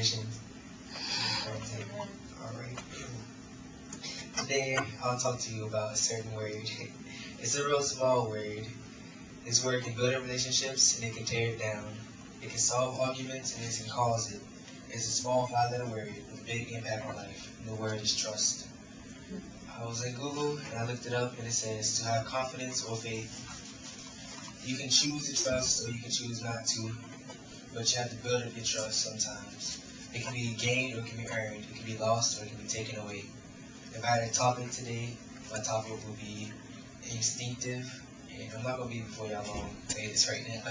transition. Alright. Today, I'll talk to you about a certain word. It's a real small word. This word can build up relationships and it can tear it down. It can solve arguments and it can cause it. It's a small 5-letter word with a big impact on life. And the word is trust. I was in Google and I looked it up and it says to have confidence or faith. You can choose to trust or you can choose not to, but you have to build up your trust sometimes. It can be gained or it can be earned. It can be lost or it can be taken away. If I had a topic today, my topic would be instinctive. And I'm not going to be before y'all long. Say this right now.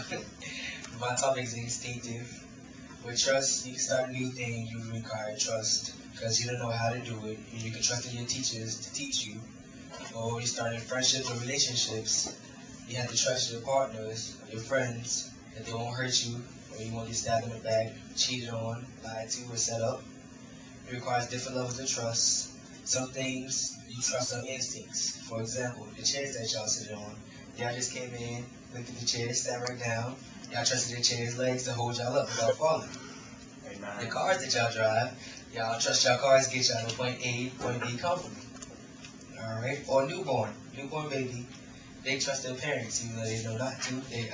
My topic is instinctive. With trust, you can start a new thing. You require trust because you don't know how to do it. You can trust in your teachers to teach you. Or you start in friendships or relationships. You have to trust your partners, your friends, that they won't hurt you, or you won't get stabbed in the back, cheated on, lied to, or set up. It requires different levels of trust. Some things you trust on instincts. For example, the chairs that y'all sit on. Y'all just came in, looked at the chairs, sat right down. Y'all trusted the chair's legs to hold y'all up without falling. Amen. The cars that y'all drive, y'all trust y'all cars to get y'all to point A, point B comfortably. Alright? Or newborn baby. They trust their parents, even though they know not to. They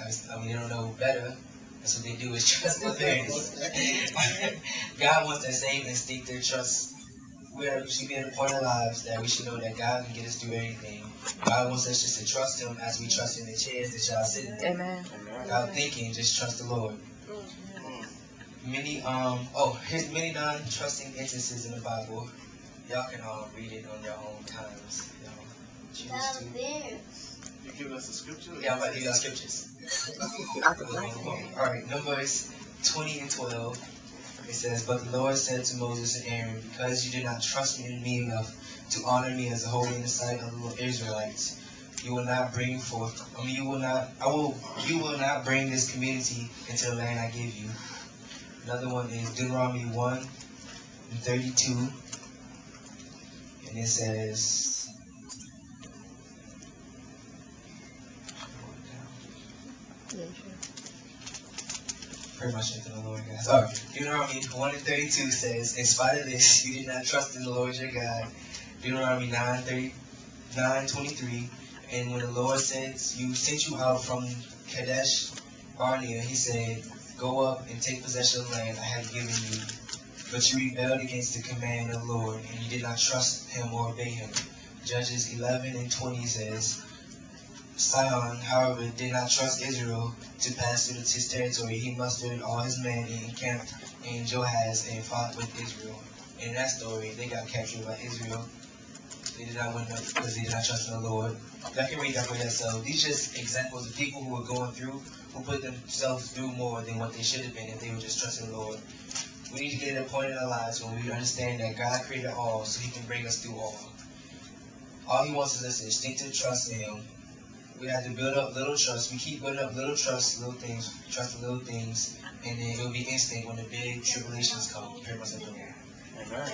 don't know better. That's what they do is trust their parents. God wants that same instinctive trust. We should be at a point in our lives that we should know that God can get us through anything. God wants us just to trust Him as we trust in the chairs that y'all sit in. Amen. Without thinking, just trust the Lord. Here's many non-trusting instances in the Bible. Y'all can read it on your own times. Choose to. You give us the scripture? Yeah, I'm about to give y'all scriptures. Alright, Numbers 20 and 12. It says, But the Lord said to Moses and Aaron, Because you did not trust in me enough to honor me as a holy in the sight of the Israelites, you will not bring this community into the land I give you. Another one is Deuteronomy 1 and 32. And it says, Pray my strength in the Lord, guys. Alright, Deuteronomy 1 and 32 says, In spite of this, you did not trust in the Lord your God. Deuteronomy 9:23. And when the Lord sent you out from Kadesh Barnea, He said, Go up and take possession of the land I have given you. But you rebelled against the command of the Lord, and you did not trust Him or obey Him. Judges 11 and 20 says, Sihon, however, did not trust Israel to pass through his territory. He mustered all his men and encamped in Joahaz and fought with Israel. In that story, they got captured by Israel. They did not win up because they did not trust in the Lord. Y'all can read that for yourself. These are just examples of people who were going through, who put themselves through more than what they should have been if they were just trusting the Lord. We need to get to a point in our lives when we understand that God created all so He can bring us through all. All He wants is us to instinctive trust in Him. We have to build up little trust. We keep building up little trust, little things, trust in little things, and then it will be instant when the big tribulations come. Pray myself in there. Amen.